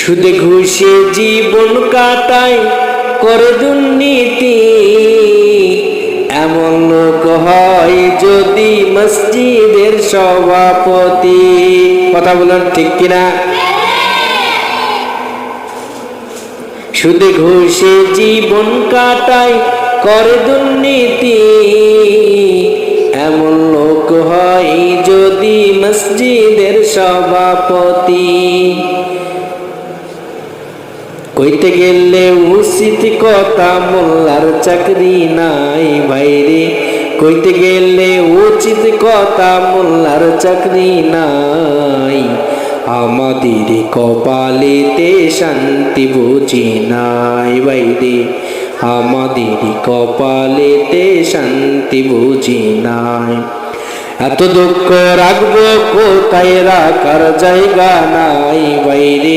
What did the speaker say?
সুদে ঘুষে জীবন কাটায় করে দুর্নীতি, এমন লোক হয় যদি মসজিদের সভাপতি। কথা বলেন ঠিক কিনা? সুদে ঘুষে জীবন কাটায় করে দুর্নীতি, এমন লোক হয় যদি মসজিদের সভাপতি। কইতে গেলে উচিত কথা মোল্লার চাকরি নাই ভাইরে, কইতে গেলে উচিত কথা মোল্লার চাকরি নাই। আমাদের কপালেতে শান্তি বুঝি নাই ভাইরে, আমাদের কপালেতে শান্তি বুঝি নাই। এত দুঃখ রাখবো কোথায়, রাখার জায়গা নাই ভাইরে।